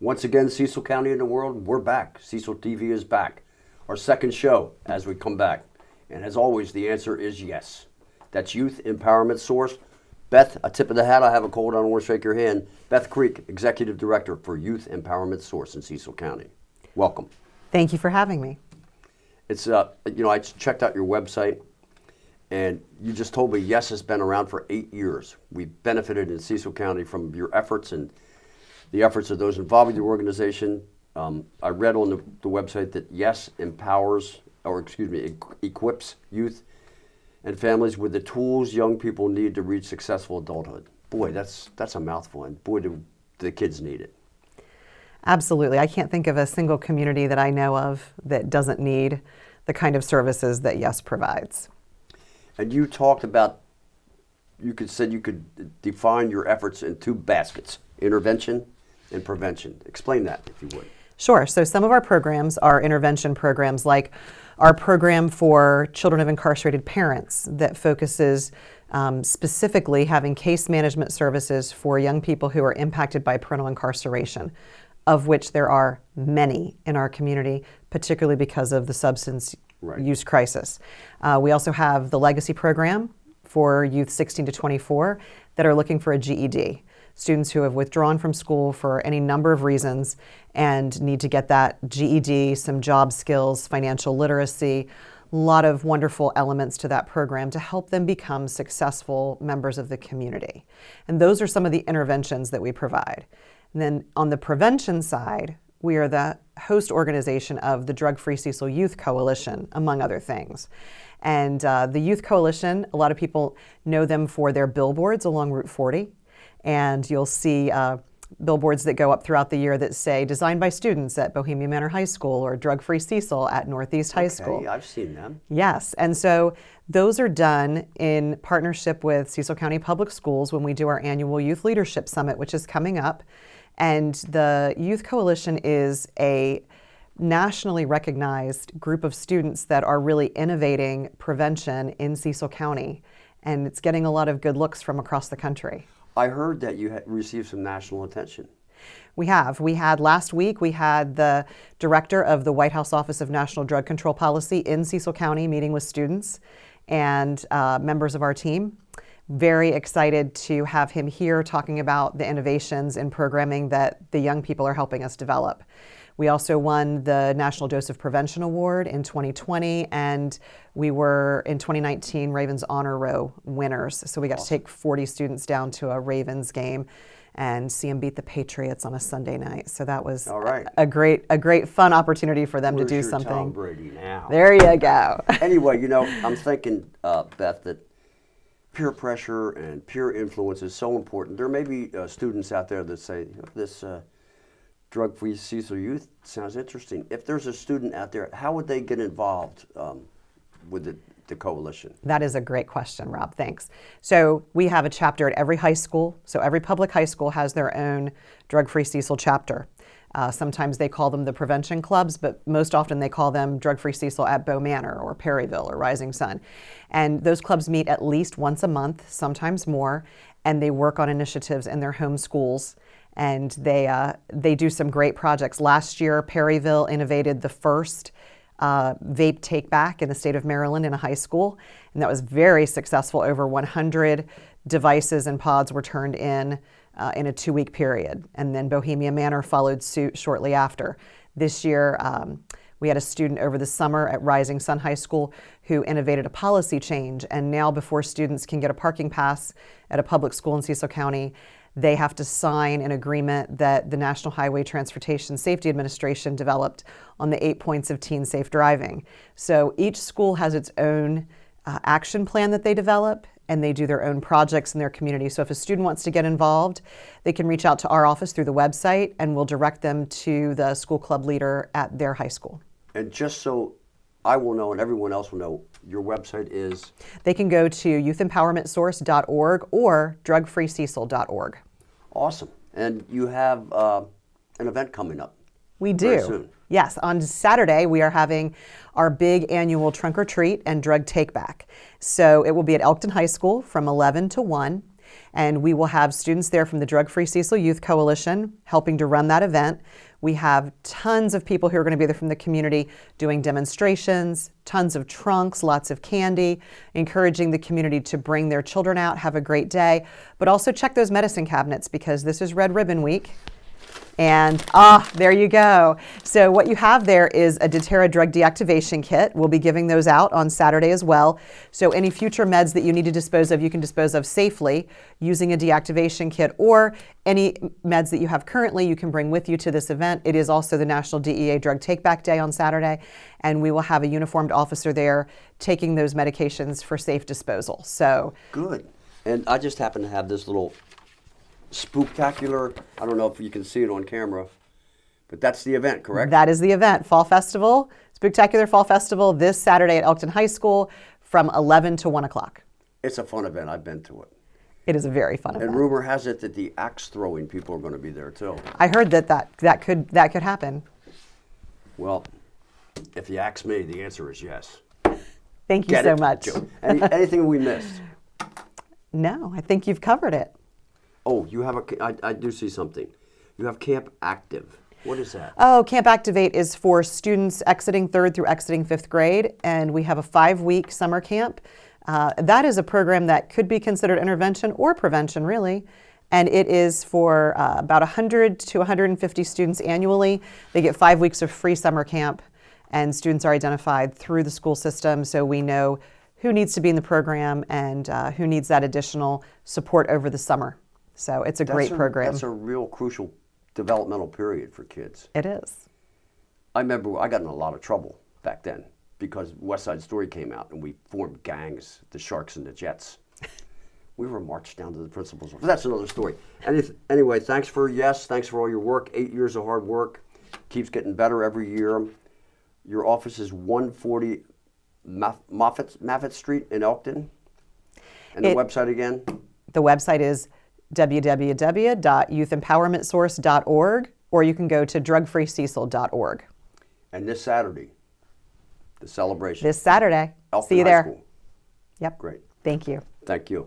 Once again, Cecil County in the world, we're back. Cecil TV is back. Our second show as we come back. And as always, the answer is yes. That's Youth Empowerment Source. Beth, a tip of the hat. I have a cold. I don't want to shake your hand. Beth Creek, Executive Director for Youth Empowerment Source in Cecil County. Welcome. Thank you for having me. It's, I checked out your website, and you just told me Yes has been around for 8 years. We've benefited in Cecil County from your efforts and the efforts of those involved with your organization. I read on the website that Yes equips youth and families with the tools young people need to reach successful adulthood. Boy, that's a mouthful, and boy, do the kids need it. Absolutely. I can't think of a single community that I know of that doesn't need the kind of services that Yes provides. And you talked about, you could define your efforts in 2 baskets, intervention and prevention. Explain that, if you would. Sure. So some of our programs are intervention programs, like our program for children of incarcerated parents that focuses specifically having case management services for young people who are impacted by parental incarceration, of which there are many in our community, particularly because of the substance use crisis. We also have the Legacy program for youth 16 to 24 that are looking for a GED. Students who have withdrawn from school for any number of reasons and need to get that GED, some job skills, financial literacy, a lot of wonderful elements to that program to help them become successful members of the community. And those are some of the interventions that we provide. And then on the prevention side, we are the host organization of the Drug-Free Cecil Youth Coalition, among other things. And the Youth Coalition, a lot of people know them for their billboards along Route 40. And you'll see billboards that go up throughout the year that say, designed by students at Bohemia Manor High School or Drug-Free Cecil at Northeast High School. Okay, I've seen them. Yes, and so those are done in partnership with Cecil County Public Schools when we do our annual Youth Leadership Summit, which is coming up. And the Youth Coalition is a nationally recognized group of students that are really innovating prevention in Cecil County. And it's getting a lot of good looks from across the country. I heard that you had received some national attention. We have. We had last week, we had the director of the White House Office of National Drug Control Policy in Cecil County meeting with students and members of our team. Very excited to have him here talking about the innovations in programming that the young people are helping us develop. We also won the National Dose of Prevention Award in 2020, and we were in 2019 Ravens Honor Row winners. So we got to take 40 students down to a Ravens game and see them beat the Patriots on a Sunday night. So that was a great fun opportunity for them to do something. Tom Brady now? There you go. Anyway, I'm thinking, Beth, that peer pressure and peer influence is so important. There may be students out there that say, this Drug-Free Cecil Youth sounds interesting. If there's a student out there, how would they get involved with the coalition? That is a great question, Rob. Thanks. So we have a chapter at every high school. So every public high school has their own Drug-Free Cecil chapter. Sometimes they call them the prevention clubs, but most often they call them Drug-Free Cecil at Bow Manor or Perryville or Rising Sun. And those clubs meet at least once a month, sometimes more, and they work on initiatives in their home schools. And they do some great projects. Last year, Perryville innovated the first vape take back in the state of Maryland in a high school, and that was very successful. Over 100 devices and pods were turned in a 2-week period, and then Bohemia Manor followed suit shortly after. This year, we had a student over the summer at Rising Sun High School who innovated a policy change, and now before students can get a parking pass at a public school in Cecil County, they have to sign an agreement that the National Highway Transportation Safety Administration developed on the 8 points of teen safe driving. So each school has its own action plan that they develop, and they do their own projects in their community. So if a student wants to get involved, they can reach out to our office through the website, and we'll direct them to the school club leader at their high school. And just so I will know and everyone else will know, your website is? They can go to youthempowermentsource.org or drugfreececil.org. Awesome. And you have an event coming up. We do. Very soon. Yes, on Saturday we are having our big annual trunk or treat and drug take back. So it will be at Elkton High School from 11 to 1. And we will have students there from the Drug Free Cecil Youth Coalition helping to run that event. We have tons of people who are going to be there from the community doing demonstrations, tons of trunks, lots of candy, encouraging the community to bring their children out, have a great day, but also check those medicine cabinets because this is Red Ribbon Week. And there you go. So what you have there is a Deterra drug deactivation kit. We'll be giving those out on Saturday as well. So any future meds that you need to dispose of, you can dispose of safely using a deactivation kit, or any meds that you have currently you can bring with you to this event. It is also the National DEA Drug Take Back Day on Saturday, and we will have a uniformed officer there taking those medications for safe disposal. So good. And I just happen to have this little spooktacular, I don't know if you can see it on camera, but that's the event, correct? That is the event, Fall Festival, Spooktacular Fall Festival, this Saturday at Elkton High School from 11 to 1 o'clock. It's a fun event. I've been to it. It is a very fun event. And rumor has it that the axe throwing people are going to be there too. I heard that could happen. Well, if you ask me, the answer is yes. Thank you so much. Joe. Anything we missed? No, I think you've covered it. Oh, you have I do see something. You have Camp Active. What is that? Oh, Camp Activate is for students exiting 3rd through exiting 5th grade, and we have a 5-week summer camp. That is a program that could be considered intervention or prevention, really. And it is for about 100 to 150 students annually. They get 5 weeks of free summer camp, and students are identified through the school system, so we know who needs to be in the program and who needs that additional support over the summer. So it's a great program. That's a real crucial developmental period for kids. It is. I remember I got in a lot of trouble back then because West Side Story came out and we formed gangs, the Sharks and the Jets. We were marched down to the principal's office. That's another story. Anyway, thanks for all your work. 8 years of hard work. Keeps getting better every year. Your office is 140 Maffitt Street in Elkton. And the website again? The website is www.youthempowermentsource.org, or you can go to drugfreececil.org. And this Saturday, the celebration. This Saturday. Elkton See you High there. School. Yep. Great. Thank you. Thank you.